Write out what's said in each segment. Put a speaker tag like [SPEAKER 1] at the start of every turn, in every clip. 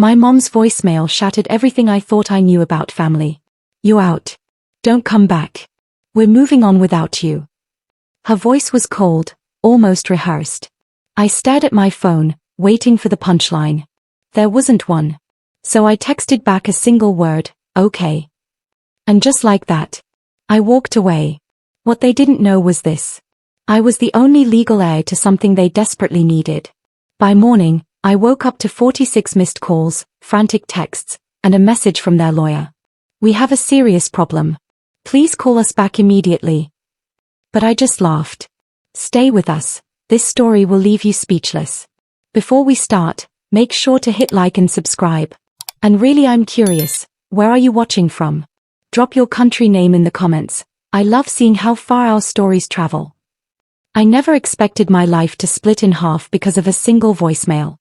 [SPEAKER 1] My mom's voicemail shattered everything I thought I knew about family. "You're out. Don't come back. We're moving on without you." Her voice was cold, almost rehearsed. I stared at my phone, waiting for the punchline. There wasn't one. So I texted back a single word, "Okay." And just like that, I walked away. What they didn't know was this. I was the only legal heir to something they desperately needed. By morning, I woke up to 46 missed calls, frantic texts, and a message from their lawyer. "We have a serious problem. Please call us back immediately." But I just laughed. Stay with us. This story will leave you speechless. Before we start, make sure to hit like and subscribe. And really, I'm curious, where are you watching from? Drop your country name in the comments. I love seeing how far our stories travel. I never expected my life to split in half because of a single voicemail.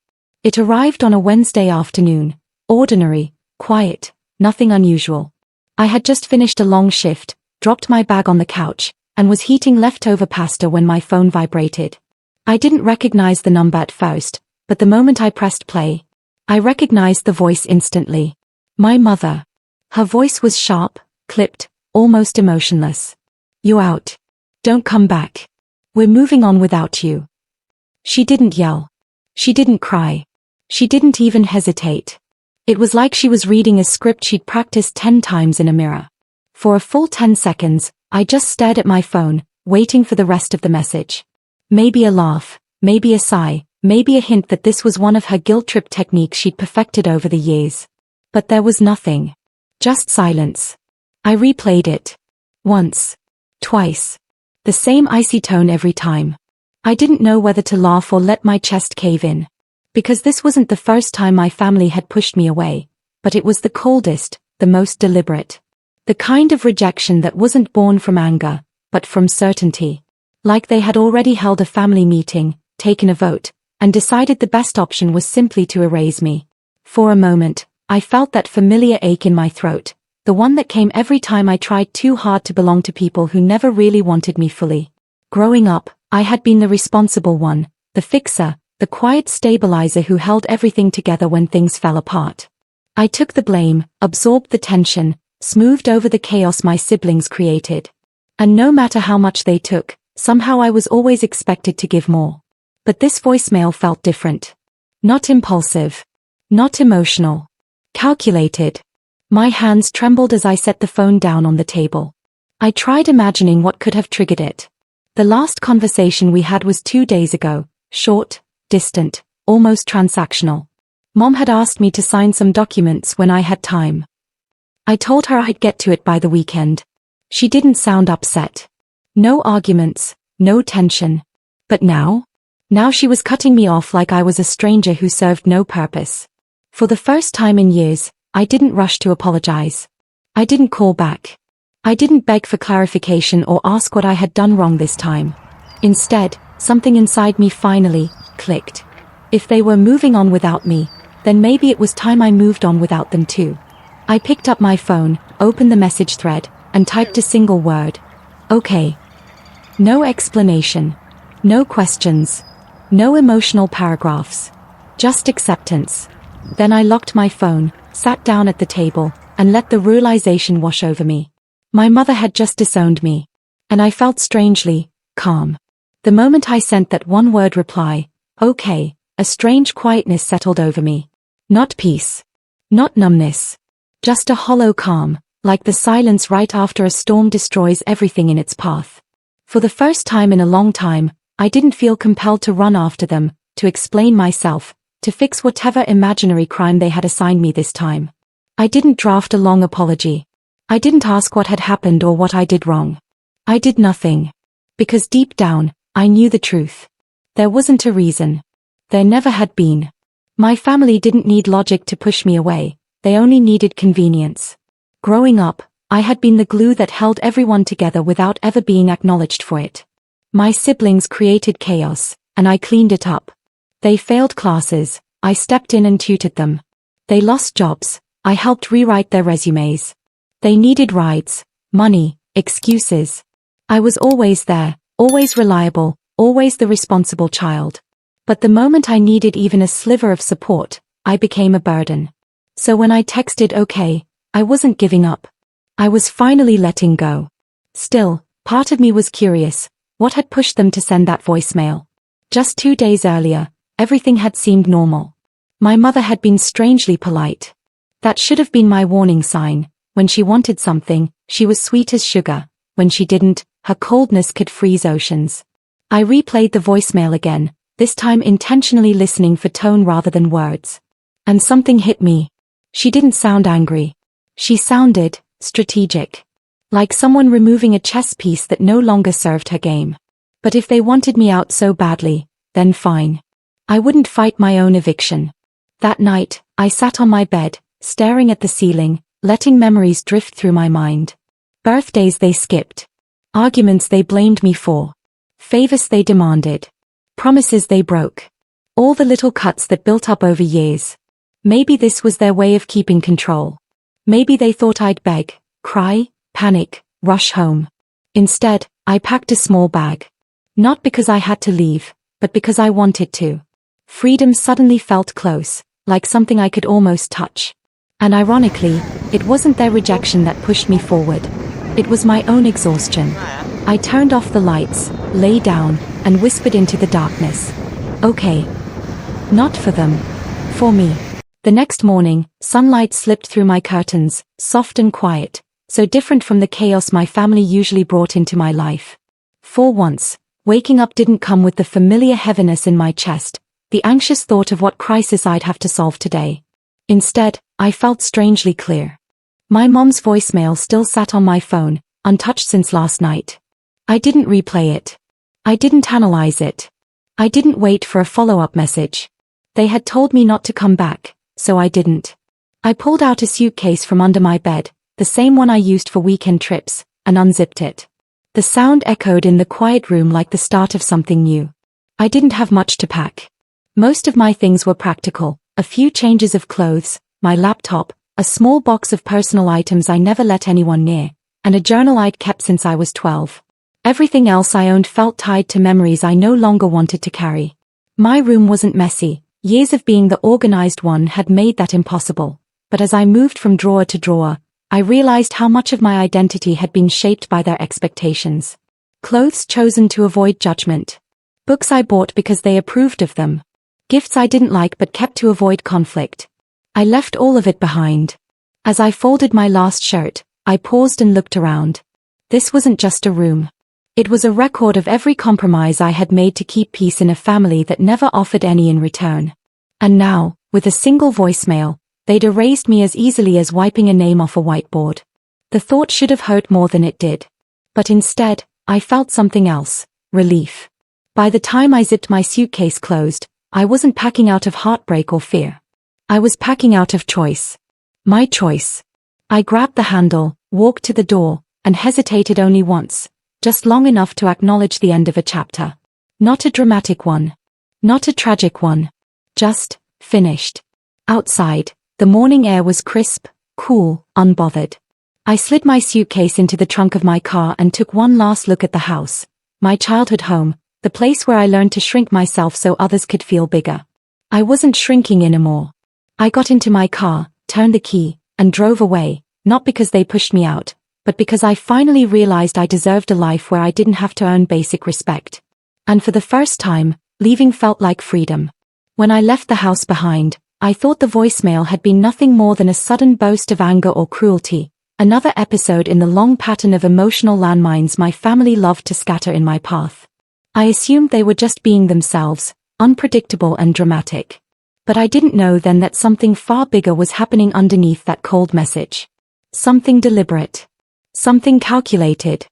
[SPEAKER 1] It arrived on a Wednesday afternoon. Ordinary, quiet, nothing unusual. I had just finished a long shift, dropped my bag on the couch, and was heating leftover pasta when my phone vibrated. I didn't recognize the number at first, but the moment I pressed play, I recognized the voice instantly. My mother. Her voice was sharp, clipped, almost emotionless. "You're out. Don't come back. We're moving on without you." She didn't yell. She didn't cry. She didn't even hesitate. It was like she was reading a script she'd practiced 10 times in a mirror. For a full 10 seconds, I just stared at my phone, waiting for the rest of the message. Maybe a laugh, maybe a sigh, maybe a hint that this was one of her guilt trip techniques she'd perfected over the years. But there was nothing. Just silence. I replayed it. Once. Twice. The same icy tone every time. I didn't know whether to laugh or let my chest cave in. Because this wasn't the first time my family had pushed me away, but it was the coldest, the most deliberate. The kind of rejection that wasn't born from anger, but from certainty. Like they had already held a family meeting, taken a vote, and decided the best option was simply to erase me. For a moment, I felt that familiar ache in my throat, the one that came every time I tried too hard to belong to people who never really wanted me fully. Growing up, I had been the responsible one, the fixer, the quiet stabilizer who held everything together when things fell apart. I took the blame, absorbed the tension, smoothed over the chaos my siblings created. And no matter how much they took, somehow I was always expected to give more. But this voicemail felt different. Not impulsive. Not emotional. Calculated. My hands trembled as I set the phone down on the table. I tried imagining what could have triggered it. The last conversation we had was 2 days ago, short, distant, almost transactional. Mom had asked me to sign some documents when I had time. I told her I'd get to it by the weekend. She didn't sound upset. No arguments, no tension. But now? Now she was cutting me off like I was a stranger who served no purpose. For the first time in years, I didn't rush to apologize. I didn't call back. I didn't beg for clarification or ask what I had done wrong this time. Instead, something inside me finally clicked. If they were moving on without me, then maybe it was time I moved on without them too. I picked up my phone, opened the message thread, and typed a single word. "Okay." No explanation. No questions. No emotional paragraphs. Just acceptance. Then I locked my phone, sat down at the table, and let the realization wash over me. My mother had just disowned me. And I felt strangely calm. The moment I sent that one-word reply, "Okay," a strange quietness settled over me. Not peace. Not numbness. Just a hollow calm, like the silence right after a storm destroys everything in its path. For the first time in a long time, I didn't feel compelled to run after them, to explain myself, to fix whatever imaginary crime they had assigned me this time. I didn't draft a long apology. I didn't ask what had happened or what I did wrong. I did nothing. Because deep down, I knew the truth. There wasn't a reason. There never had been. My family didn't need logic to push me away, they only needed convenience. Growing up, I had been the glue that held everyone together without ever being acknowledged for it. My siblings created chaos, and I cleaned it up. They failed classes, I stepped in and tutored them. They lost jobs, I helped rewrite their resumes. They needed rides, money, excuses. I was always there, always reliable, always the responsible child. But the moment I needed even a sliver of support, I became a burden. So when I texted okay, I wasn't giving up. I was finally letting go. Still, part of me was curious, what had pushed them to send that voicemail? Just 2 days earlier, everything had seemed normal. My mother had been strangely polite. That should have been my warning sign. When she wanted something, she was sweet as sugar. When she didn't, her coldness could freeze oceans. I replayed the voicemail again, this time intentionally listening for tone rather than words. And something hit me. She didn't sound angry. She sounded strategic. Like someone removing a chess piece that no longer served her game. But if they wanted me out so badly, then fine. I wouldn't fight my own eviction. That night, I sat on my bed, staring at the ceiling, letting memories drift through my mind. Birthdays they skipped. Arguments they blamed me for. Favors they demanded. Promises they broke. All the little cuts that built up over years. Maybe this was their way of keeping control. Maybe they thought I'd beg, cry, panic, rush home. Instead, I packed a small bag. Not because I had to leave, but because I wanted to. Freedom suddenly felt close, like something I could almost touch. And ironically, it wasn't their rejection that pushed me forward. It was my own exhaustion. I turned off the lights, lay down, and whispered into the darkness. Okay. Not for them. For me. The next morning, sunlight slipped through my curtains, soft and quiet, so different from the chaos my family usually brought into my life. For once, waking up didn't come with the familiar heaviness in my chest, the anxious thought of what crisis I'd have to solve today. Instead, I felt strangely clear. My mom's voicemail still sat on my phone, untouched since last night. I didn't replay it. I didn't analyze it. I didn't wait for a follow-up message. They had told me not to come back, so I didn't. I pulled out a suitcase from under my bed, the same one I used for weekend trips, and unzipped it. The sound echoed in the quiet room like the start of something new. I didn't have much to pack. Most of my things were practical, a few changes of clothes, my laptop, a small box of personal items I never let anyone near, and a journal I'd kept since I was 12. Everything else I owned felt tied to memories I no longer wanted to carry. My room wasn't messy. Years of being the organized one had made that impossible. But as I moved from drawer to drawer, I realized how much of my identity had been shaped by their expectations. Clothes chosen to avoid judgment. Books I bought because they approved of them. Gifts I didn't like but kept to avoid conflict. I left all of it behind. As I folded my last shirt, I paused and looked around. This wasn't just a room. It was a record of every compromise I had made to keep peace in a family that never offered any in return. And now, with a single voicemail, they'd erased me as easily as wiping a name off a whiteboard. The thought should have hurt more than it did. But instead, I felt something else, relief. By the time I zipped my suitcase closed, I wasn't packing out of heartbreak or fear. I was packing out of choice. My choice. I grabbed the handle, walked to the door, and hesitated only once, just long enough to acknowledge the end of a chapter. Not a dramatic one. Not a tragic one. Just, finished. Outside, the morning air was crisp, cool, unbothered. I slid my suitcase into the trunk of my car and took one last look at the house. My childhood home, the place where I learned to shrink myself so others could feel bigger. I wasn't shrinking anymore. I got into my car, turned the key, and drove away, not because they pushed me out, but because I finally realized I deserved a life where I didn't have to earn basic respect. And for the first time, leaving felt like freedom. When I left the house behind, I thought the voicemail had been nothing more than a sudden boast of anger or cruelty, another episode in the long pattern of emotional landmines my family loved to scatter in my path. I assumed they were just being themselves, unpredictable and dramatic. But I didn't know then that something far bigger was happening underneath that cold message. Something deliberate. Something calculated.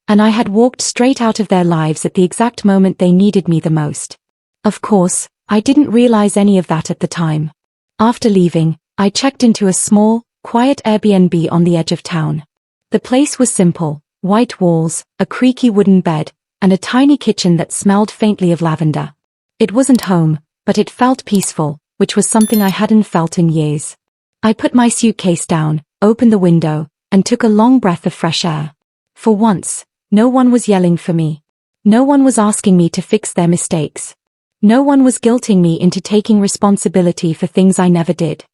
[SPEAKER 1] And I had walked straight out of their lives at the exact moment they needed me the most. Of course, I didn't realize any of that at the time. After leaving, I checked into a small, quiet Airbnb on the edge of town. The place was simple, white walls, a creaky wooden bed, and a tiny kitchen that smelled faintly of lavender. It wasn't home, but it felt peaceful, which was something I hadn't felt in years. I put my suitcase down, opened the window, and took a long breath of fresh air. For once, no one was yelling for me. No one was asking me to fix their mistakes. No one was guilting me into taking responsibility for things I never did.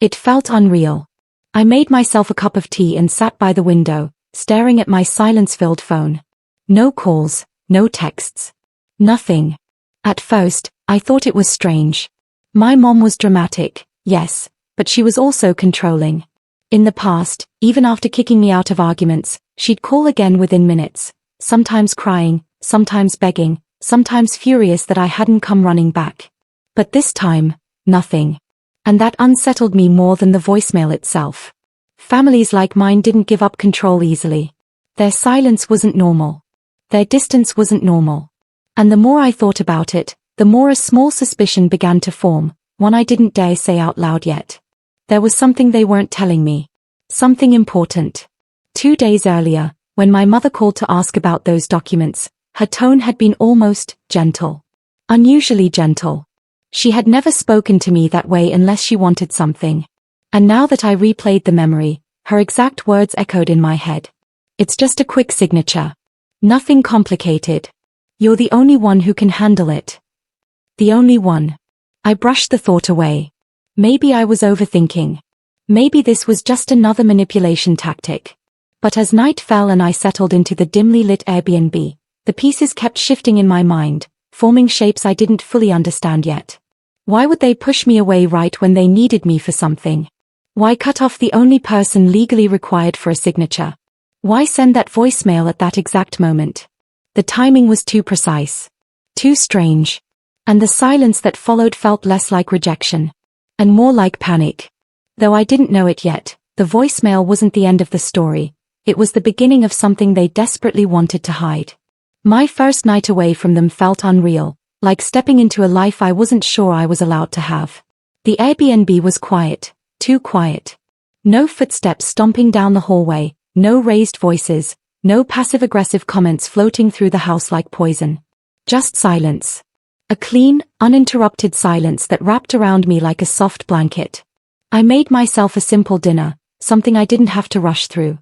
[SPEAKER 1] It felt unreal. I made myself a cup of tea and sat by the window, staring at my silence-filled phone. No calls, no texts. Nothing. At first, I thought it was strange. My mom was dramatic, yes, but she was also controlling. In the past, even after kicking me out of arguments, she'd call again within minutes, sometimes crying, sometimes begging, sometimes furious that I hadn't come running back. But this time, nothing. And that unsettled me more than the voicemail itself. Families like mine didn't give up control easily. Their silence wasn't normal. Their distance wasn't normal. And the more I thought about it, the more a small suspicion began to form, one I didn't dare say out loud yet. There was something they weren't telling me. Something important. 2 days earlier, when my mother called to ask about those documents, her tone had been almost gentle. Unusually gentle. She had never spoken to me that way unless she wanted something. And now that I replayed the memory, her exact words echoed in my head. It's just a quick signature. Nothing complicated. You're the only one who can handle it. The only one. I brushed the thought away. Maybe I was overthinking. Maybe this was just another manipulation tactic. But as night fell and I settled into the dimly lit Airbnb, the pieces kept shifting in my mind, forming shapes I didn't fully understand yet. Why would they push me away right when they needed me for something? Why cut off the only person legally required for a signature? Why send that voicemail at that exact moment? The timing was too precise. Too strange. And the silence that followed felt less like rejection. And more like panic. Though I didn't know it yet, the voicemail wasn't the end of the story. It was the beginning of something they desperately wanted to hide. My first night away from them felt unreal, like stepping into a life I wasn't sure I was allowed to have. The Airbnb was quiet, too quiet. No footsteps stomping down the hallway, no raised voices, no passive-aggressive comments floating through the house like poison. Just silence. A clean, uninterrupted silence that wrapped around me like a soft blanket. I made myself a simple dinner, something I didn't have to rush through.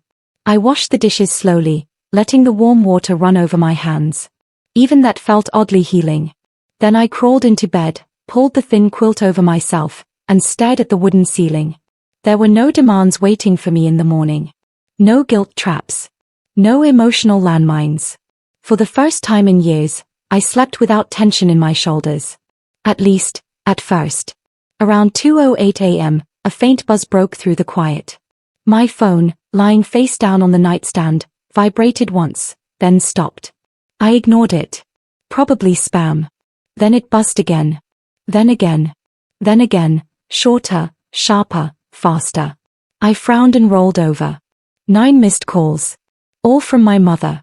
[SPEAKER 1] I washed the dishes slowly, letting the warm water run over my hands. Even that felt oddly healing. Then I crawled into bed, pulled the thin quilt over myself, and stared at the wooden ceiling. There were no demands waiting for me in the morning. No guilt traps. No emotional landmines. For the first time in years, I slept without tension in my shoulders. At least, at first. Around 2:08 a.m., a faint buzz broke through the quiet. My phone, lying face down on the nightstand, vibrated once, then stopped. I ignored it. Probably spam. Then it buzzed again. Then again. Then again, shorter, sharper, faster. I frowned and rolled over. 9 missed calls. All from my mother.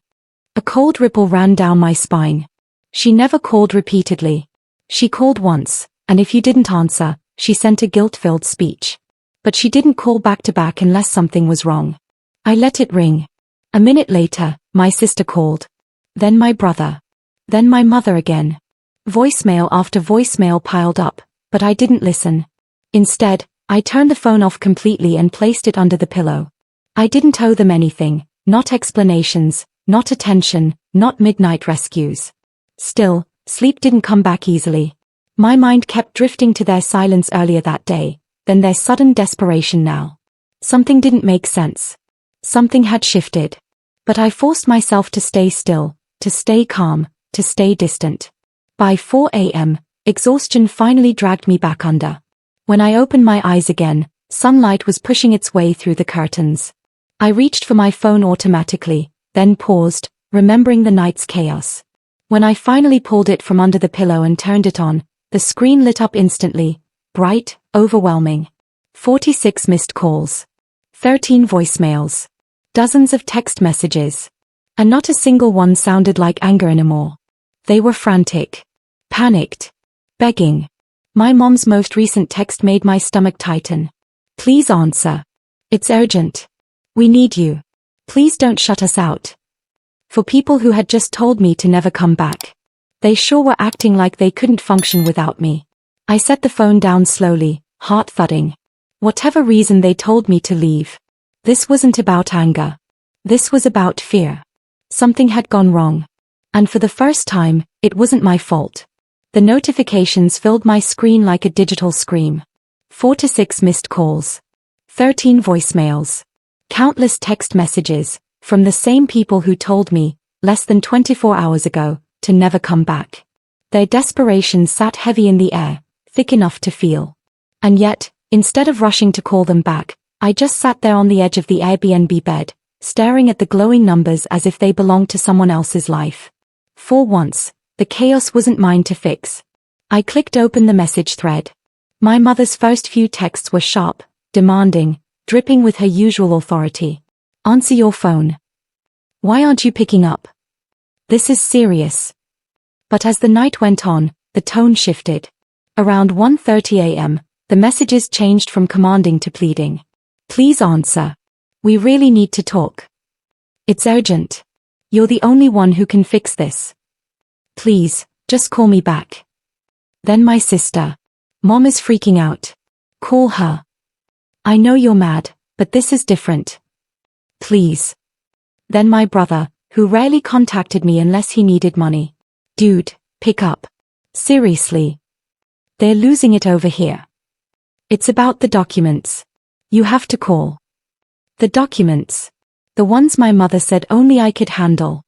[SPEAKER 1] A cold ripple ran down my spine. She never called repeatedly. She called once, and if you didn't answer, she sent a guilt-filled speech. But she didn't call back to back unless something was wrong. I let it ring. A minute later, my sister called. Then my brother. Then my mother again. Voicemail after voicemail piled up, but I didn't listen. Instead, I turned the phone off completely and placed it under the pillow. I didn't owe them anything, not explanations, not attention, not midnight rescues. Still, sleep didn't come back easily. My mind kept drifting to their silence earlier that day, then their sudden desperation now. Something didn't make sense. Something had shifted. But I forced myself to stay still, to stay calm, to stay distant. By 4 a.m., exhaustion finally dragged me back under. When I opened my eyes again, sunlight was pushing its way through the curtains. I reached for my phone automatically, then paused, remembering the night's chaos. When I finally pulled it from under the pillow and turned it on, the screen lit up instantly, bright, overwhelming. 46 missed calls. 13 voicemails. Dozens of text messages. And not a single one sounded like anger anymore. They were frantic. Panicked. Begging. My mom's most recent text made my stomach tighten. Please answer. It's urgent. We need you. Please don't shut us out. For people who had just told me to never come back. They sure were acting like they couldn't function without me. I set the phone down slowly, heart thudding. Whatever reason they told me to leave. This wasn't about anger. This was about fear. Something had gone wrong. And for the first time, it wasn't my fault. The notifications filled my screen like a digital scream. 4 to 6 missed calls. 13 voicemails. Countless text messages, from the same people who told me, less than 24 hours ago, to never come back. Their desperation sat heavy in the air, thick enough to feel. And yet, instead of rushing to call them back, I just sat there on the edge of the Airbnb bed, staring at the glowing numbers as if they belonged to someone else's life. For once, the chaos wasn't mine to fix. I clicked open the message thread. My mother's first few texts were sharp, demanding, dripping with her usual authority. Answer your phone. Why aren't you picking up? This is serious. But as the night went on, the tone shifted. Around 1:30 a.m., the messages changed from commanding to pleading. Please answer. We really need to talk. It's urgent. You're the only one who can fix this. Please, just call me back. Then my sister. Mom is freaking out. Call her. I know you're mad, but this is different. Please. Then my brother, who rarely contacted me unless he needed money. Dude, pick up. Seriously. They're losing it over here. It's about the documents. You have to call. The documents. The ones my mother said only I could handle.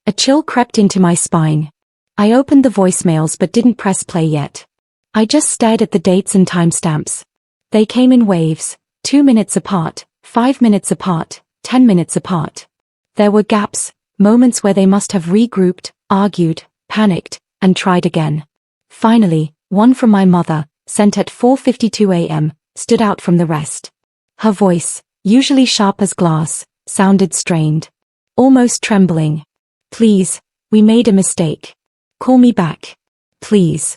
[SPEAKER 1] A chill crept into my spine. I opened the voicemails but didn't press play yet. I just stared at the dates and timestamps. They came in waves, 2 minutes apart, 5 minutes apart, 10 minutes apart. There were gaps, moments where they must have regrouped, argued, panicked, and tried again. Finally, one from my mother, sent at 4:52 a.m., stood out from the rest. Her voice, usually sharp as glass, sounded strained. Almost trembling. Please, we made a mistake. Call me back. Please.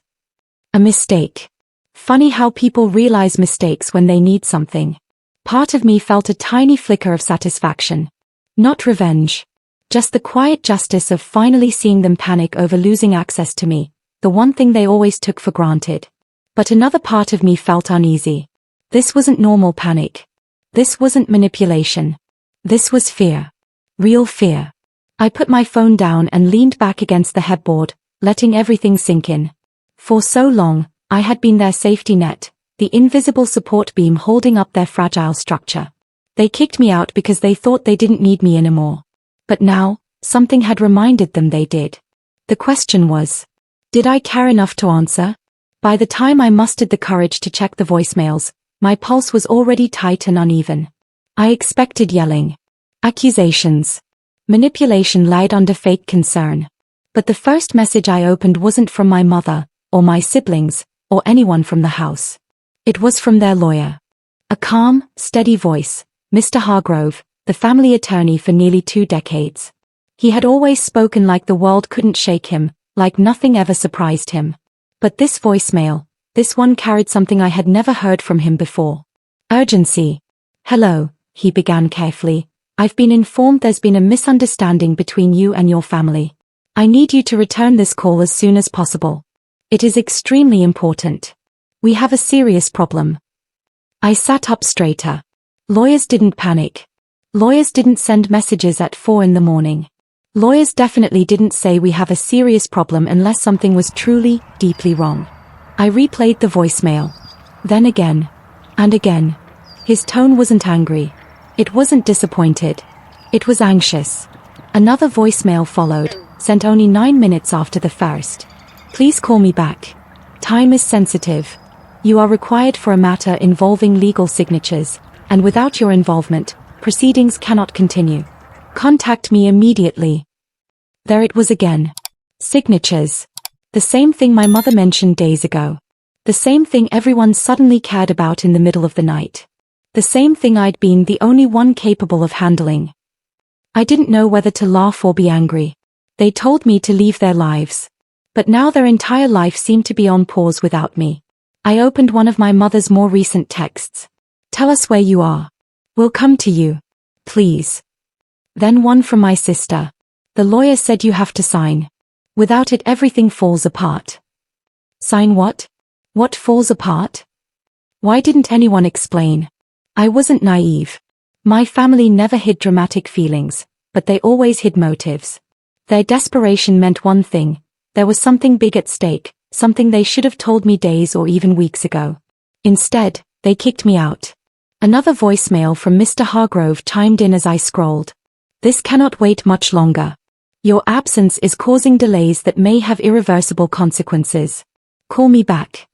[SPEAKER 1] A mistake. Funny how people realize mistakes when they need something. Part of me felt a tiny flicker of satisfaction. Not revenge. Just the quiet justice of finally seeing them panic over losing access to me, the one thing they always took for granted. But another part of me felt uneasy. This wasn't normal panic. This wasn't manipulation. This was fear. Real fear. I put my phone down and leaned back against the headboard, letting everything sink in. For so long, I had been their safety net, the invisible support beam holding up their fragile structure. They kicked me out because they thought they didn't need me anymore. But now, something had reminded them they did. The question was, did I care enough to answer? By the time I mustered the courage to check the voicemails, my pulse was already tight and uneven. I expected yelling. Accusations. Manipulation lied under fake concern. But the first message I opened wasn't from my mother, or my siblings, or anyone from the house. It was from their lawyer. A calm, steady voice, Mr. Hargrove, the family attorney for nearly 2 decades. He had always spoken like the world couldn't shake him, like nothing ever surprised him. But this voicemail, this one carried something I had never heard from him before. Urgency. Hello, he began carefully. I've been informed there's been a misunderstanding between you and your family. I need you to return this call as soon as possible. It is extremely important. We have a serious problem. I sat up straighter. Lawyers didn't panic. Lawyers didn't send messages at 4 in the morning. Lawyers definitely didn't say we have a serious problem unless something was truly, deeply wrong. I replayed the voicemail. Then again. And again. His tone wasn't angry. It wasn't disappointed. It was anxious. Another voicemail followed, sent only 9 minutes after the first. Please call me back. Time is sensitive. You are required for a matter involving legal signatures, and without your involvement, proceedings cannot continue. Contact me immediately. There it was again. Signatures. The same thing my mother mentioned days ago. The same thing everyone suddenly cared about in the middle of the night. The same thing I'd been the only one capable of handling. I didn't know whether to laugh or be angry. They told me to leave their lives. But now their entire life seemed to be on pause without me. I opened one of my mother's more recent texts. Tell us where you are. We'll come to you. Please. Then one from my sister. The lawyer said you have to sign. Without it everything falls apart. Sign what? What falls apart? Why didn't anyone explain? I wasn't naive. My family never hid dramatic feelings, but they always hid motives. Their desperation meant one thing. There was something big at stake, something they should have told me days or even weeks ago. Instead, they kicked me out. Another voicemail from Mr. Hargrove chimed in as I scrolled. This cannot wait much longer. Your absence is causing delays that may have irreversible consequences. Call me back.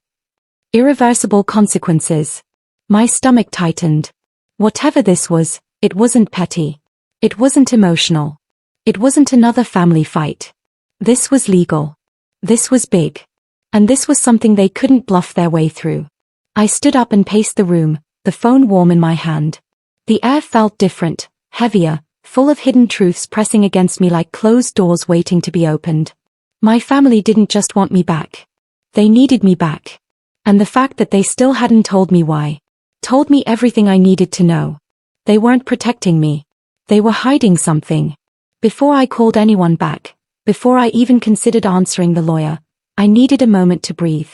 [SPEAKER 1] Irreversible consequences. My stomach tightened. Whatever this was, it wasn't petty. It wasn't emotional. It wasn't another family fight. This was legal. This was big. And this was something they couldn't bluff their way through. I stood up and paced the room, the phone warm in my hand. The air felt different, heavier, full of hidden truths pressing against me like closed doors waiting to be opened. My family didn't just want me back. They needed me back. And the fact that they still hadn't told me why, told me everything I needed to know. They weren't protecting me. They were hiding something. Before I called anyone back, before I even considered answering the lawyer, I needed a moment to breathe.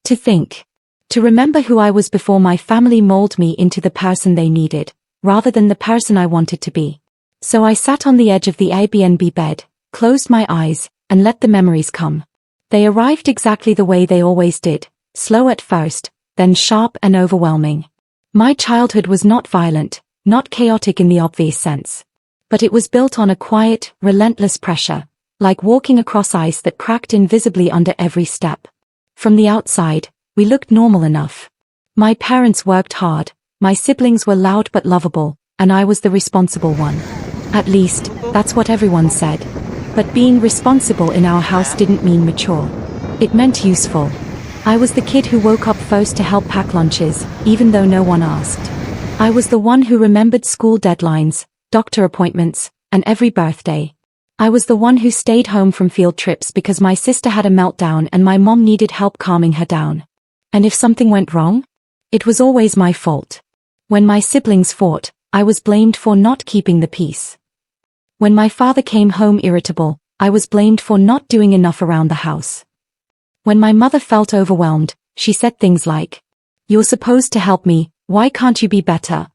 [SPEAKER 1] To think. To remember who I was before my family molded me into the person they needed, rather than the person I wanted to be. So I sat on the edge of the Airbnb bed, closed my eyes, and let the memories come. They arrived exactly the way they always did, slow at first, then sharp and overwhelming. My childhood was not violent, not chaotic in the obvious sense. But it was built on a quiet, relentless pressure, like walking across ice that cracked invisibly under every step. From the outside, we looked normal enough. My parents worked hard, my siblings were loud but lovable, and I was the responsible one. At least, that's what everyone said. But being responsible in our house didn't mean mature. It meant useful. I was the kid who woke up first to help pack lunches, even though no one asked. I was the one who remembered school deadlines, doctor appointments, and every birthday. I was the one who stayed home from field trips because my sister had a meltdown and my mom needed help calming her down. And if something went wrong, it was always my fault. When my siblings fought, I was blamed for not keeping the peace. When my father came home irritable, I was blamed for not doing enough around the house. When my mother felt overwhelmed, she said things like, "You're supposed to help me, why can't you be better?"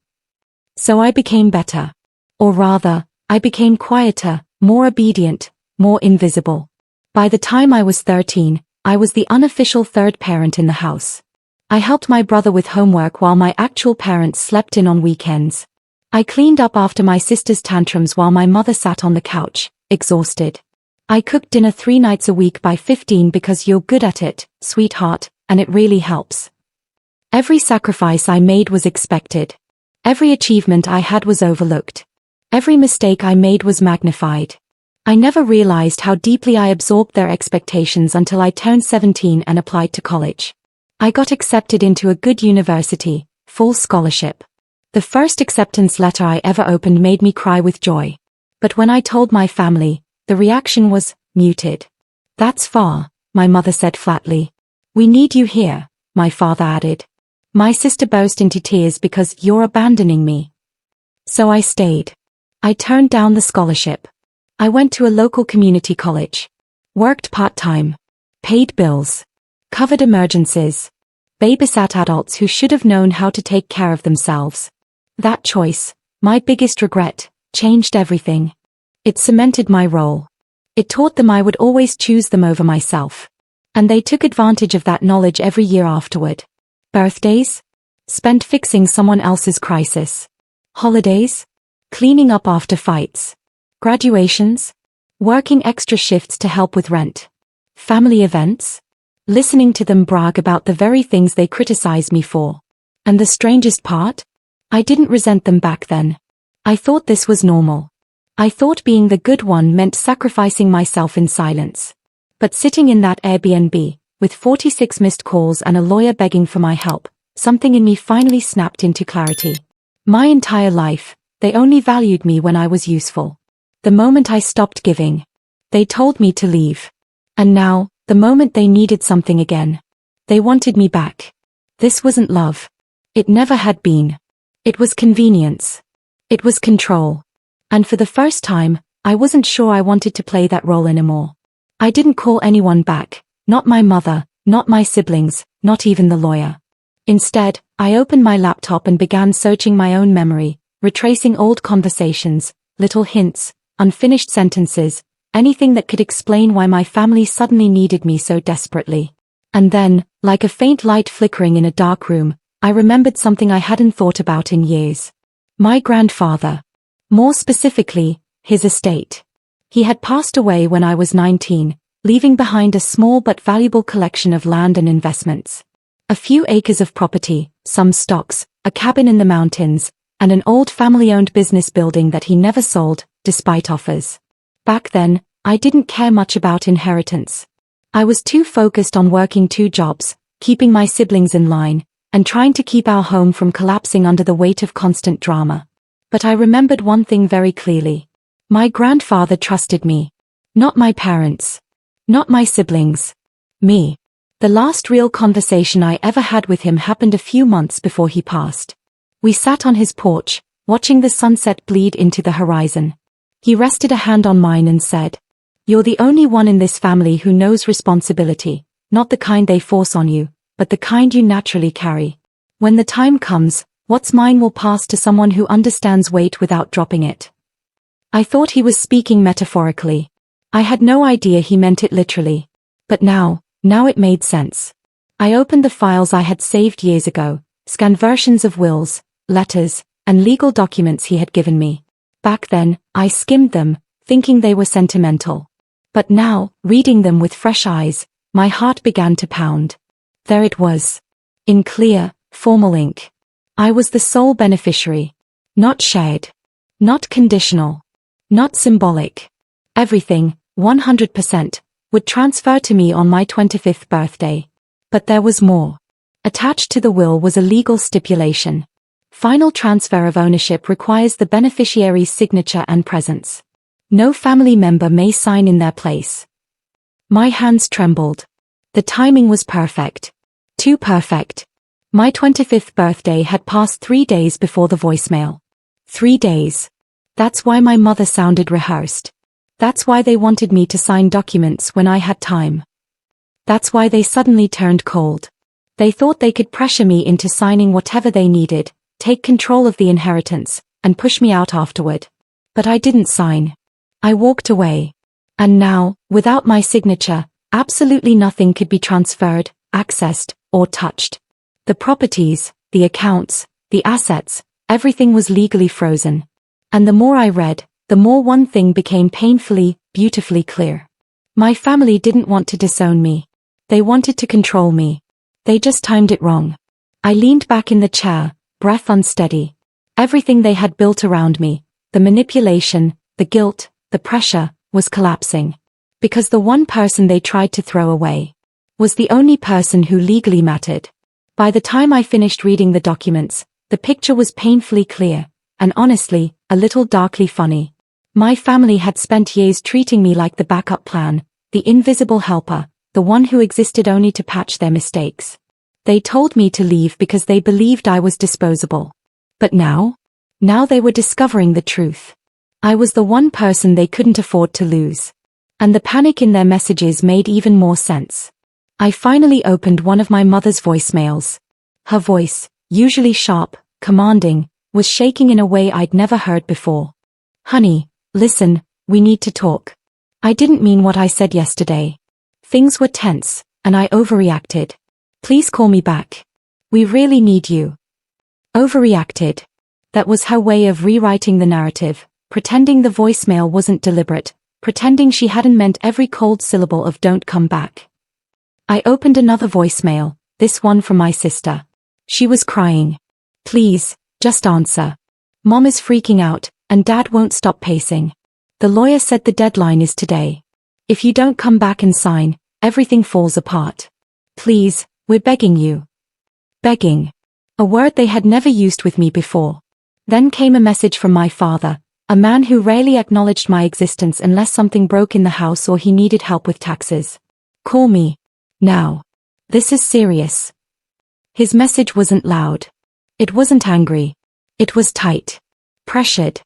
[SPEAKER 1] So I became better. Or rather, I became quieter, more obedient, more invisible. By the time I was 13, I was the unofficial third parent in the house. I helped my brother with homework while my actual parents slept in on weekends. I cleaned up after my sister's tantrums while my mother sat on the couch, exhausted. I cooked dinner 3 nights a week by 15 because you're good at it, sweetheart, and it really helps. Every sacrifice I made was expected. Every achievement I had was overlooked. Every mistake I made was magnified. I never realized how deeply I absorbed their expectations until I turned 17 and applied to college. I got accepted into a good university, full scholarship. The first acceptance letter I ever opened made me cry with joy. But when I told my family, the reaction was muted. "That's far," my mother said flatly. "We need you here," my father added. My sister burst into tears because "you're abandoning me." So I stayed. I turned down the scholarship. I went to a local community college. Worked part-time. Paid bills. Covered emergencies. Babysat adults who should have known how to take care of themselves. That choice, my biggest regret, changed everything. It cemented my role. It taught them I would always choose them over myself. And they took advantage of that knowledge every year afterward. Birthdays? Spent fixing someone else's crisis. Holidays? Cleaning up after fights. Graduations? Working extra shifts to help with rent. Family events? Listening to them brag about the very things they criticized me for. And the strangest part? I didn't resent them back then. I thought this was normal. I thought being the good one meant sacrificing myself in silence. But sitting in that Airbnb, with 46 missed calls and a lawyer begging for my help, something in me finally snapped into clarity. My entire life, they only valued me when I was useful. The moment I stopped giving, they told me to leave. And now, the moment they needed something again, they wanted me back. This wasn't love. It never had been. It was convenience. It was control. And for the first time, I wasn't sure I wanted to play that role anymore. I didn't call anyone back, not my mother, not my siblings, not even the lawyer. Instead, I opened my laptop and began searching my own memory, retracing old conversations, little hints, unfinished sentences, anything that could explain why my family suddenly needed me so desperately. And then, like a faint light flickering in a dark room, I remembered something I hadn't thought about in years. My grandfather. More specifically, his estate. He had passed away when I was 19, leaving behind a small but valuable collection of land and investments. A few acres of property, some stocks, a cabin in the mountains, and an old family-owned business building that he never sold, despite offers. Back then, I didn't care much about inheritance. I was too focused on working 2 jobs, keeping my siblings in line, and trying to keep our home from collapsing under the weight of constant drama. But I remembered one thing very clearly. My grandfather trusted me. Not my parents. Not my siblings. Me. The last real conversation I ever had with him happened a few months before he passed. We sat on his porch, watching the sunset bleed into the horizon. He rested a hand on mine and said, "You're the only one in this family who knows responsibility, not the kind they force on you, but the kind you naturally carry. When the time comes, what's mine will pass to someone who understands weight without dropping it." I thought he was speaking metaphorically. I had no idea he meant it literally. But now it made sense. I opened the files I had saved years ago, scanned versions of wills, letters, and legal documents he had given me. Back then, I skimmed them, thinking they were sentimental. But now, reading them with fresh eyes, my heart began to pound. There it was. In clear, formal ink. I was the sole beneficiary. Not shared. Not conditional. Not symbolic. Everything, 100%, would transfer to me on my 25th birthday. But there was more. Attached to the will was a legal stipulation. Final transfer of ownership requires the beneficiary's signature and presence. No family member may sign in their place. My hands trembled. The timing was perfect. Too perfect. My 25th birthday had passed 3 days before the voicemail. 3 days. That's why my mother sounded rehearsed. That's why they wanted me to sign documents when I had time. That's why they suddenly turned cold. They thought they could pressure me into signing whatever they needed, take control of the inheritance, and push me out afterward. But I didn't sign. I walked away. And now, without my signature, absolutely nothing could be transferred, accessed, or touched. The properties, the accounts, the assets, everything was legally frozen. And the more I read, the more one thing became painfully, beautifully clear. My family didn't want to disown me. They wanted to control me. They just timed it wrong. I leaned back in the chair, breath unsteady. Everything they had built around me, the manipulation, the guilt, the pressure, was collapsing. Because the one person they tried to throw away was the only person who legally mattered. By the time I finished reading the documents, the picture was painfully clear, and honestly, a little darkly funny. My family had spent years treating me like the backup plan, the invisible helper, the one who existed only to patch their mistakes. They told me to leave because they believed I was disposable. But now they were discovering the truth. I was the one person they couldn't afford to lose. And the panic in their messages made even more sense. I finally opened one of my mother's voicemails. Her voice, usually sharp, commanding, was shaking in a way I'd never heard before. "Honey, listen, we need to talk. I didn't mean what I said yesterday. Things were tense, and I overreacted. Please call me back. We really need you." Overreacted. That was her way of rewriting the narrative, pretending the voicemail wasn't deliberate, pretending she hadn't meant every cold syllable of "don't come back." I opened another voicemail, this one from my sister. She was crying. "Please, just answer. Mom is freaking out, and Dad won't stop pacing. The lawyer said the deadline is today. If you don't come back and sign, everything falls apart. Please, we're begging you." Begging. A word they had never used with me before. Then came a message from my father, a man who rarely acknowledged my existence unless something broke in the house or he needed help with taxes. "Call me. Now. This is serious." His message wasn't loud. It wasn't angry. It was tight. Pressured.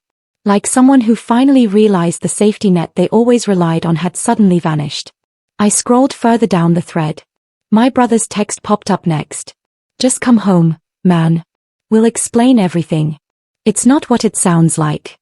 [SPEAKER 1] Like someone who finally realized the safety net they always relied on had suddenly vanished. I scrolled further down the thread. My brother's text popped up next. "Just come home, man. We'll explain everything. It's not what it sounds like."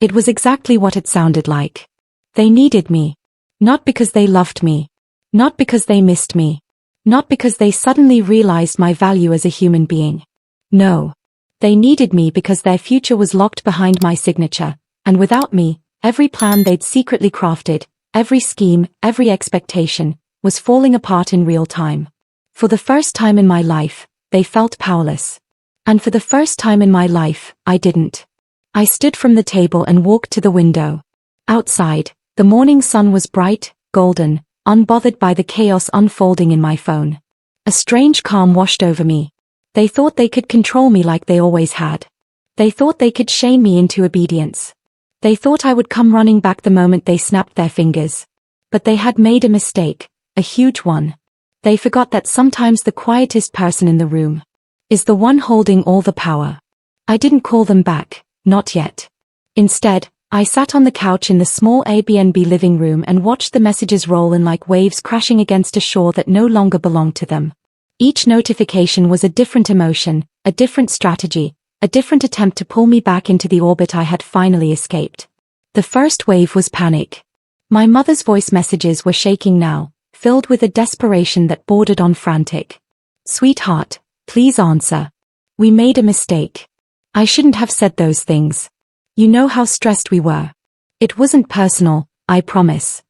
[SPEAKER 1] It was exactly what it sounded like. They needed me. Not because they loved me. Not because they missed me. Not because they suddenly realized my value as a human being. No. They needed me because their future was locked behind my signature, and without me, every plan they'd secretly crafted, every scheme, every expectation, was falling apart in real time. For the first time in my life, they felt powerless. And for the first time in my life, I didn't. I stood from the table and walked to the window. Outside, the morning sun was bright, golden, unbothered by the chaos unfolding in my phone. A strange calm washed over me. They thought they could control me like they always had. They thought they could shame me into obedience. They thought I would come running back the moment they snapped their fingers. But they had made a mistake, a huge one. They forgot that sometimes the quietest person in the room is the one holding all the power. I didn't call them back, not yet. Instead, I sat on the couch in the small Airbnb living room and watched the messages roll in like waves crashing against a shore that no longer belonged to them. Each notification was a different emotion, a different strategy, a different attempt to pull me back into the orbit I had finally escaped. The first wave was panic. My mother's voice messages were shaking now, filled with a desperation that bordered on frantic. "Sweetheart, please answer. We made a mistake. I shouldn't have said those things. You know how stressed we were. It wasn't personal, I promise."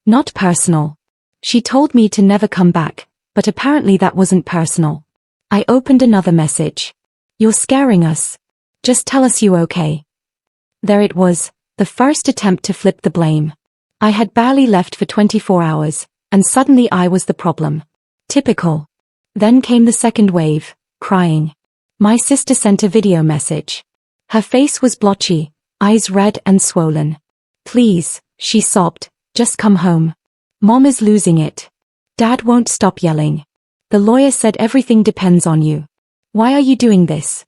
[SPEAKER 1] Not personal. She told me to never come back, but apparently that wasn't personal. I opened another message. "You're scaring us. Just tell us you okay." There it was, the first attempt to flip the blame. I had barely left for 24 hours, and suddenly I was the problem. Typical. Then came the second wave, crying. My sister sent a video message. Her face was blotchy, eyes red and swollen. "Please," she sobbed, "just come home. Mom is losing it. Dad won't stop yelling. The lawyer said everything depends on you. Why are you doing this?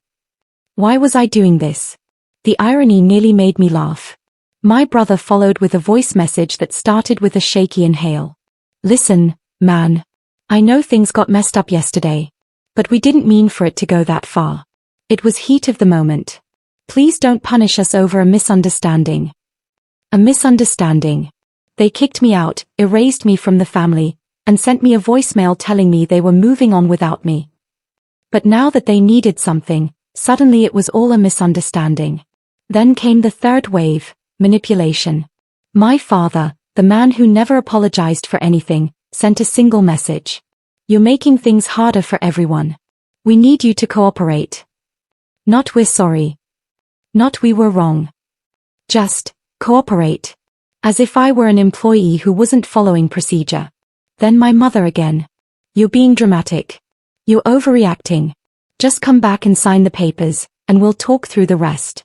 [SPEAKER 1] Why was I doing this?" The irony nearly made me laugh. My brother followed with a voice message that started with a shaky inhale. "Listen, man. I know things got messed up yesterday. But we didn't mean for it to go that far. It was heat of the moment. Please don't punish us over a misunderstanding." A misunderstanding. They kicked me out, erased me from the family, and sent me a voicemail telling me they were moving on without me. But now that they needed something, suddenly it was all a misunderstanding. Then came the third wave, manipulation. My father, the man who never apologized for anything, sent a single message. "You're making things harder for everyone. We need you to cooperate. Not we're sorry. Not we were wrong. Just cooperate." As if I were an employee who wasn't following procedure. Then my mother again. "You're being dramatic. You're overreacting. Just come back and sign the papers, and we'll talk through the rest."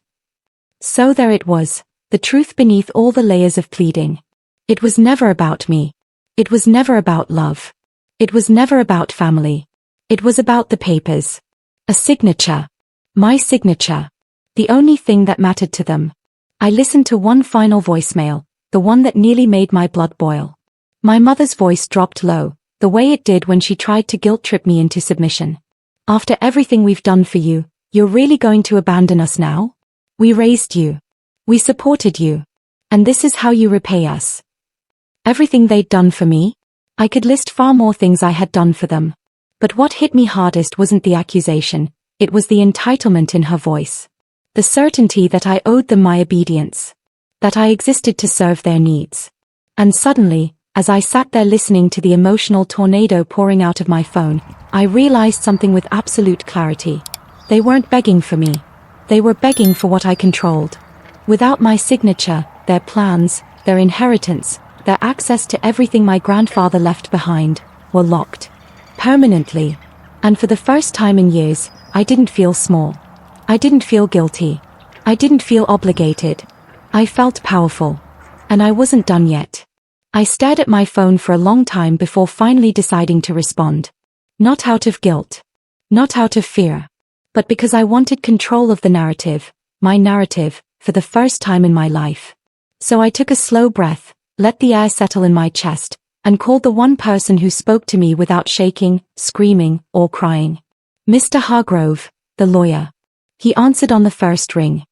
[SPEAKER 1] So there it was, the truth beneath all the layers of pleading. It was never about me. It was never about love. It was never about family. It was about the papers. A signature. My signature. The only thing that mattered to them. I listened to one final voicemail, the one that nearly made my blood boil. My mother's voice dropped low, the way it did when she tried to guilt-trip me into submission. "After everything we've done for you, you're really going to abandon us now? We raised you. We supported you. And this is how you repay us." Everything they'd done for me? I could list far more things I had done for them. But what hit me hardest wasn't the accusation, it was the entitlement in her voice. The certainty that I owed them my obedience. That I existed to serve their needs. And suddenly, as I sat there listening to the emotional tornado pouring out of my phone, I realized something with absolute clarity. They weren't begging for me. They were begging for what I controlled. Without my signature, their plans, their inheritance, their access to everything my grandfather left behind, were locked. Permanently. And for the first time in years, I didn't feel small. I didn't feel guilty. I didn't feel obligated. I felt powerful. And I wasn't done yet. I stared at my phone for a long time before finally deciding to respond. Not out of guilt. Not out of fear. But because I wanted control of the narrative, my narrative, for the first time in my life. So I took a slow breath, let the air settle in my chest, and called the one person who spoke to me without shaking, screaming, or crying. "Mr. Hargrove, the lawyer." He answered on the first ring.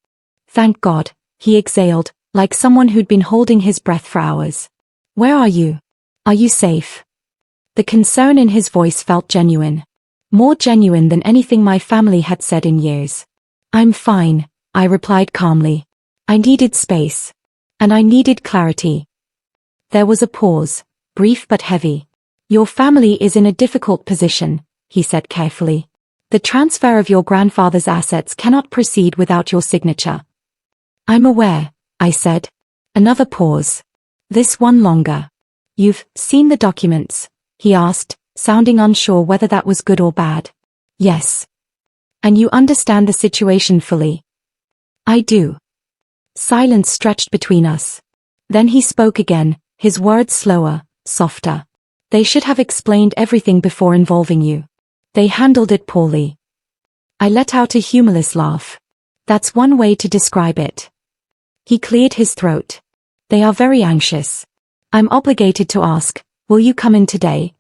[SPEAKER 1] "Thank God," he exhaled, like someone who'd been holding his breath for hours. "Where are you? Are you safe?" The concern in his voice felt genuine. More genuine than anything my family had said in years. I'm fine, I replied calmly. I needed space. And I needed clarity. There was a pause, brief but heavy. Your family is in a difficult position, he said carefully. The transfer of your grandfather's assets cannot proceed without your signature. I'm aware, I said. Another pause. This one longer. You've seen the documents, he asked, sounding unsure whether that was good or bad. Yes. And you understand the situation fully? I do. Silence stretched between us. Then he spoke again, his words slower, softer. They should have explained everything before involving you. They handled it poorly. I let out a humorless laugh. That's one way to describe it. He cleared his throat. They are very anxious. I'm obligated to ask, will you come in today?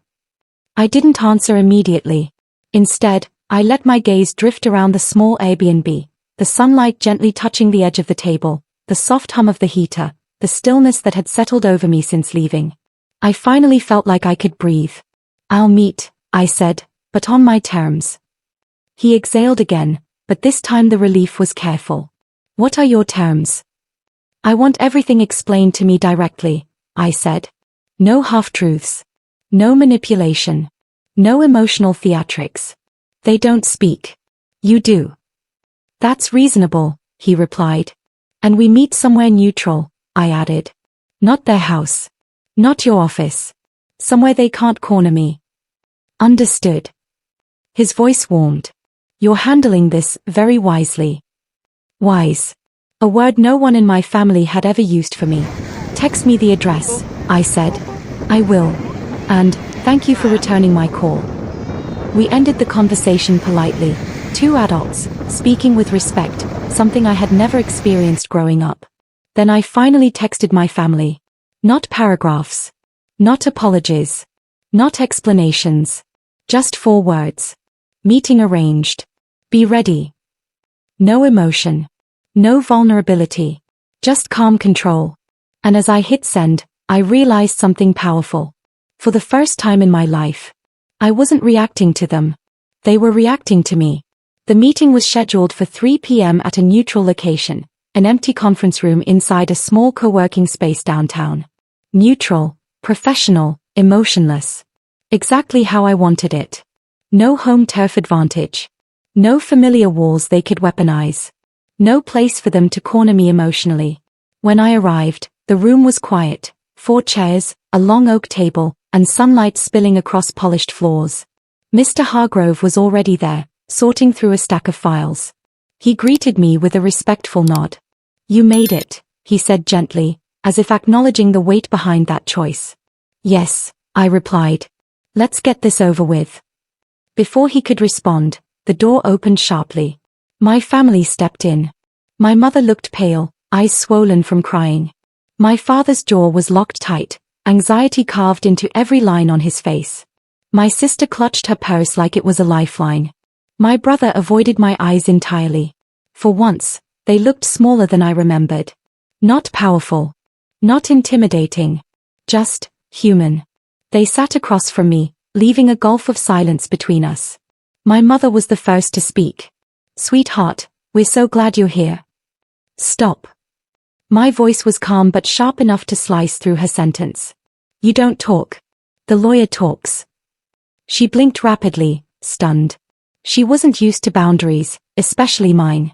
[SPEAKER 1] I didn't answer immediately. Instead, I let my gaze drift around the small Airbnb, the sunlight gently touching the edge of the table, the soft hum of the heater, the stillness that had settled over me since leaving. I finally felt like I could breathe. I'll meet, I said, but on my terms. He exhaled again, but this time the relief was careful. What are your terms? I want everything explained to me directly, I said. No half-truths. No manipulation. No emotional theatrics. They don't speak. You do. That's reasonable, he replied. And we meet somewhere neutral, I added. Not their house. Not your office. Somewhere they can't corner me. Understood. His voice warmed. You're handling this very wisely. Wise. A word no one in my family had ever used for me. Text me the address, I said. I will. And, thank you for returning my call. We ended the conversation politely. Two adults, speaking with respect, something I had never experienced growing up. Then I finally texted my family. Not paragraphs. Not apologies. Not explanations. Just 4 words. Meeting arranged. Be ready. No emotion. No vulnerability. Just calm control. And as I hit send, I realized something powerful. For the first time in my life, I wasn't reacting to them. They were reacting to me. The meeting was scheduled for 3 p.m. at a neutral location, an empty conference room inside a small co-working space downtown. Neutral, professional, emotionless. Exactly how I wanted it. No home turf advantage. No familiar walls they could weaponize. No place for them to corner me emotionally. When I arrived, the room was quiet. 4 chairs, a long oak table, and sunlight spilling across polished floors. Mr. Hargrove was already there, sorting through a stack of files. He greeted me with a respectful nod. You made it, he said gently, as if acknowledging the weight behind that choice. Yes, I replied. Let's get this over with. Before he could respond, the door opened sharply. My family stepped in. My mother looked pale, eyes swollen from crying. My father's jaw was locked tight, anxiety carved into every line on his face. My sister clutched her purse like it was a lifeline. My brother avoided my eyes entirely. For once, they looked smaller than I remembered. Not powerful. Not intimidating. Just human. They sat across from me, leaving a gulf of silence between us. My mother was the first to speak. Sweetheart, we're so glad you're here. Stop. My voice was calm but sharp enough to slice through her sentence. You don't talk. The lawyer talks. She blinked rapidly, stunned. She wasn't used to boundaries, especially mine.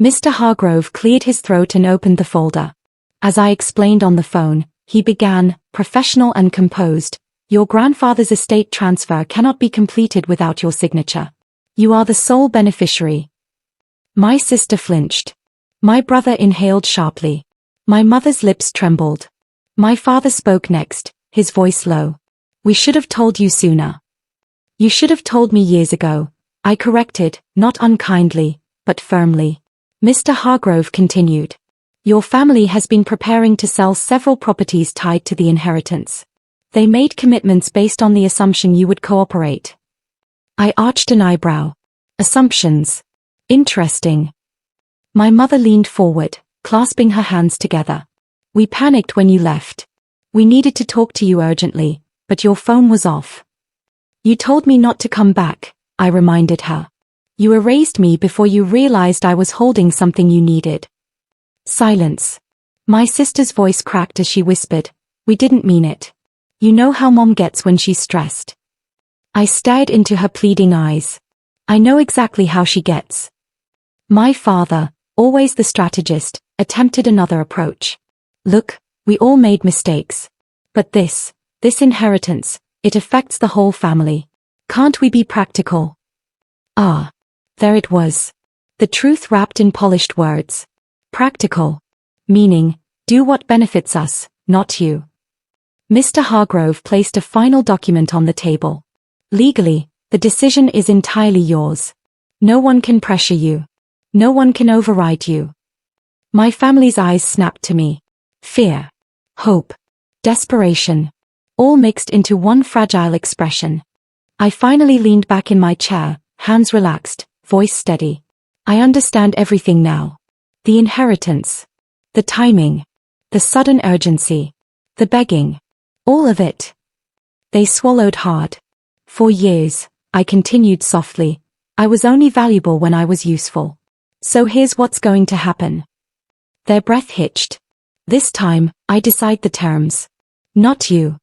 [SPEAKER 1] Mr. Hargrove cleared his throat and opened the folder. As I explained on the phone, he began, professional and composed. Your grandfather's estate transfer cannot be completed without your signature. You are the sole beneficiary. My sister flinched. My brother inhaled sharply. My mother's lips trembled. My father spoke next, his voice low. We should have told you sooner. You should have told me years ago. I corrected, not unkindly, but firmly. Mr. Hargrove continued. Your family has been preparing to sell several properties tied to the inheritance. They made commitments based on the assumption you would cooperate. I arched an eyebrow. Assumptions. Interesting. My mother leaned forward, clasping her hands together. We panicked when you left. We needed to talk to you urgently, but your phone was off. You told me not to come back, I reminded her. You erased me before you realized I was holding something you needed. Silence. My sister's voice cracked as she whispered, we didn't mean it. You know how Mom gets when she's stressed. I stared into her pleading eyes. I know exactly how she gets. My father, always the strategist, attempted another approach. Look, we all made mistakes. But this inheritance, it affects the whole family. Can't we be practical? Ah. There it was. The truth wrapped in polished words. Practical. Meaning, do what benefits us, not you. Mr. Hargrove placed a final document on the table. Legally, the decision is entirely yours. No one can pressure you. No one can override you. My family's eyes snapped to me. Fear, hope, desperation, all mixed into one fragile expression. I finally leaned back in my chair, hands relaxed, voice steady. I understand everything now. The inheritance, the timing, the sudden urgency, the begging, all of it. They swallowed hard. For years, I continued softly, I was only valuable when I was useful. So here's what's going to happen. Their breath hitched. This time, I decide the terms. Not you.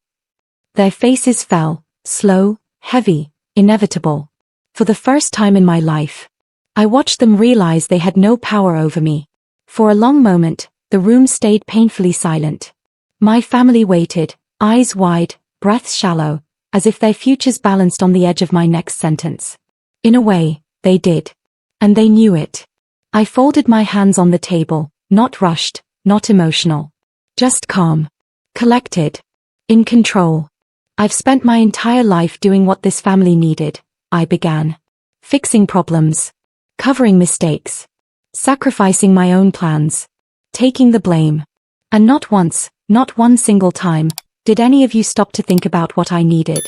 [SPEAKER 1] Their faces fell, slow, heavy, inevitable. For the first time in my life, I watched them realize they had no power over me. For a long moment, the room stayed painfully silent. My family waited, eyes wide, breaths shallow, as if their futures balanced on the edge of my next sentence. In a way, they did. And they knew it. I folded my hands on the table, not rushed, not emotional. Just calm. Collected. In control. I've spent my entire life doing what this family needed, I began. Fixing problems. Covering mistakes. Sacrificing my own plans. Taking the blame. And not once, not one single time, did any of you stop to think about what I needed.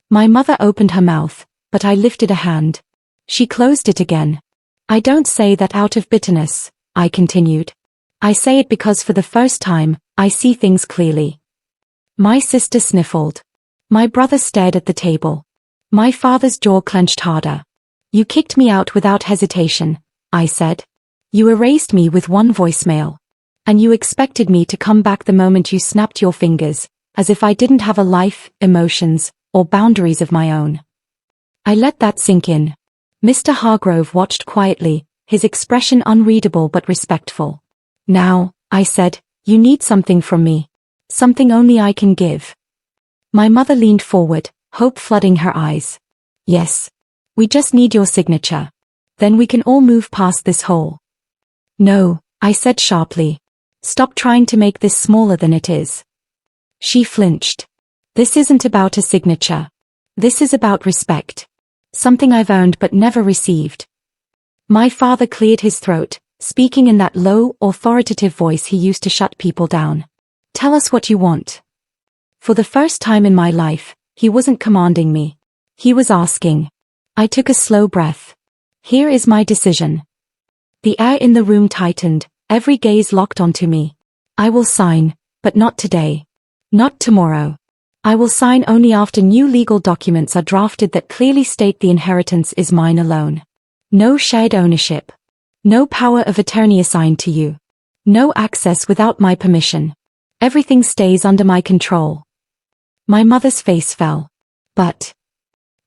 [SPEAKER 1] My mother opened her mouth, but I lifted a hand. She closed it again. I don't say that out of bitterness, I continued. I say it because for the first time, I see things clearly. My sister sniffled. My brother stared at the table. My father's jaw clenched harder. You kicked me out without hesitation, I said. You erased me with one voicemail. And you expected me to come back the moment you snapped your fingers, as if I didn't have a life, emotions, or boundaries of my own. I let that sink in. Mr. Hargrove watched quietly, his expression unreadable but respectful. Now, I said, you need something from me. Something only I can give. My mother leaned forward, hope flooding her eyes. Yes. We just need your signature. Then we can all move past this hole. No, I said sharply. Stop trying to make this smaller than it is. She flinched. This isn't about a signature. This is about respect. Something I've earned but never received. My father cleared his throat, speaking in that low, authoritative voice he used to shut people down. Tell us what you want. For the first time in my life, he wasn't commanding me. He was asking. I took a slow breath. Here is my decision. The air in the room tightened, every gaze locked onto me. I will sign, but not today. Not tomorrow. I will sign only after new legal documents are drafted that clearly state the inheritance is mine alone. No shared ownership. No power of attorney assigned to you. No access without my permission. Everything stays under my control. My mother's face fell. But.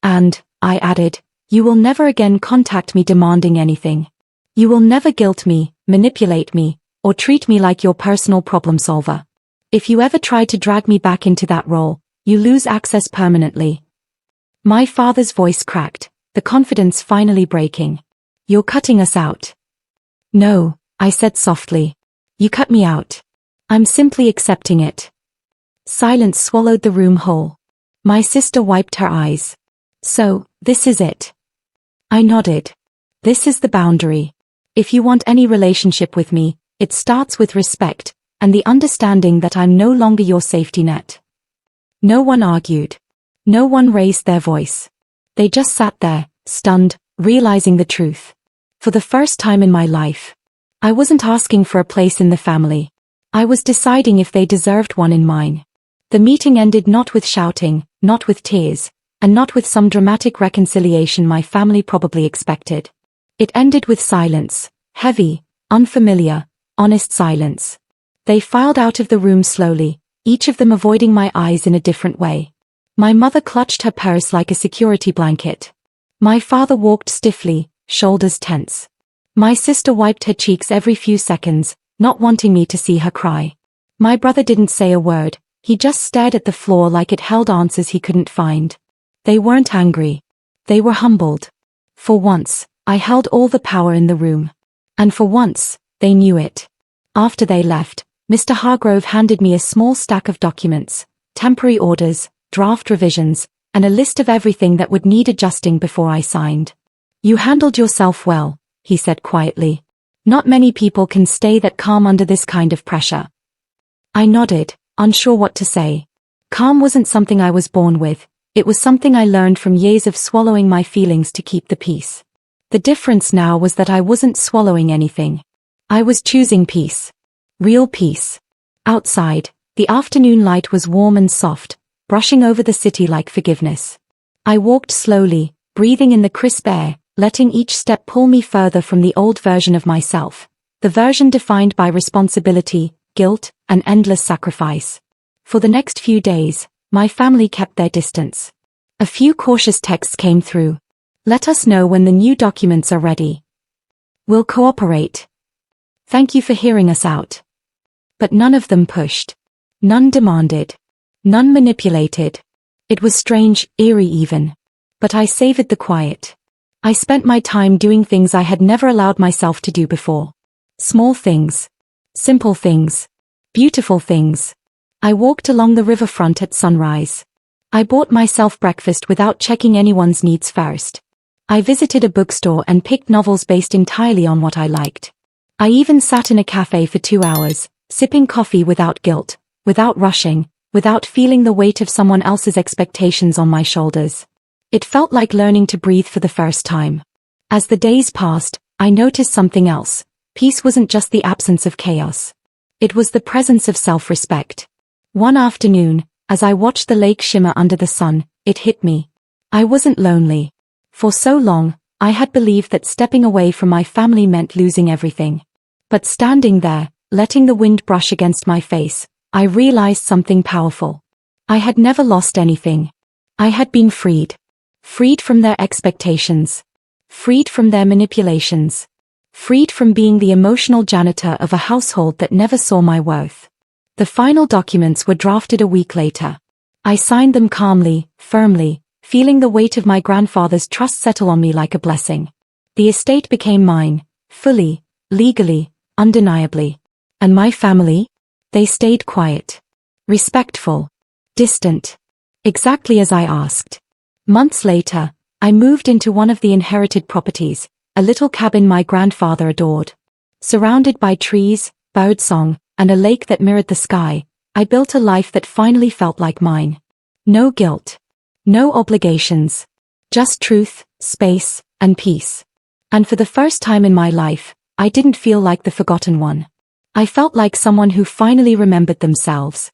[SPEAKER 1] And, I added, you will never again contact me demanding anything. You will never guilt me, manipulate me, or treat me like your personal problem solver. If you ever try to drag me back into that role, you lose access permanently. My father's voice cracked, the confidence finally breaking. You're cutting us out. No, I said softly. You cut me out. I'm simply accepting it. Silence swallowed the room whole. My sister wiped her eyes. So, this is it. I nodded. This is the boundary. If you want any relationship with me, it starts with respect, and the understanding that I'm no longer your safety net. No one argued. No one raised their voice. They just sat there, stunned, realizing the truth. For the first time in my life, I wasn't asking for a place in the family. I was deciding if they deserved one in mine. The meeting ended not with shouting, not with tears, and not with some dramatic reconciliation my family probably expected. It ended with silence, heavy, unfamiliar, honest silence. They filed out of the room slowly, each of them avoiding my eyes in a different way. My mother clutched her purse like a security blanket. My father walked stiffly, shoulders tense. My sister wiped her cheeks every few seconds, not wanting me to see her cry. My brother didn't say a word, he just stared at the floor like it held answers he couldn't find. They weren't angry. They were humbled. For once, I held all the power in the room. And for once, they knew it. After they left, Mr. Hargrove handed me a small stack of documents, temporary orders, draft revisions, and a list of everything that would need adjusting before I signed. "You handled yourself well," he said quietly. "Not many people can stay that calm under this kind of pressure." I nodded, unsure what to say. Calm wasn't something I was born with, it was something I learned from years of swallowing my feelings to keep the peace. The difference now was that I wasn't swallowing anything. I was choosing peace. Real peace. Outside, the afternoon light was warm and soft, brushing over the city like forgiveness. I walked slowly, breathing in the crisp air, letting each step pull me further from the old version of myself, the version defined by responsibility, guilt, and endless sacrifice. For the next few days, my family kept their distance. A few cautious texts came through. "Let us know when the new documents are ready. We'll cooperate. Thank you for hearing us out." But none of them pushed. None demanded. None manipulated. It was strange, eerie even. But I savored the quiet. I spent my time doing things I had never allowed myself to do before. Small things. Simple things. Beautiful things. I walked along the riverfront at sunrise. I bought myself breakfast without checking anyone's needs first. I visited a bookstore and picked novels based entirely on what I liked. I even sat in a cafe for 2 hours, sipping coffee without guilt, without rushing, without feeling the weight of someone else's expectations on my shoulders. It felt like learning to breathe for the first time. As the days passed, I noticed something else. Peace wasn't just the absence of chaos. It was the presence of self-respect. One afternoon, as I watched the lake shimmer under the sun, it hit me. I wasn't lonely. For so long, I had believed that stepping away from my family meant losing everything. But standing there, letting the wind brush against my face, I realized something powerful. I had never lost anything. I had been freed. Freed from their expectations. Freed from their manipulations. Freed from being the emotional janitor of a household that never saw my worth. The final documents were drafted a week later. I signed them calmly, firmly, feeling the weight of my grandfather's trust settle on me like a blessing. The estate became mine, fully, legally, undeniably. And my family? They stayed quiet. Respectful. Distant. Exactly as I asked. Months later, I moved into one of the inherited properties, a little cabin my grandfather adored. Surrounded by trees, birdsong, and a lake that mirrored the sky, I built a life that finally felt like mine. No guilt. No obligations. Just truth, space, and peace. And for the first time in my life, I didn't feel like the forgotten one. I felt like someone who finally remembered themselves.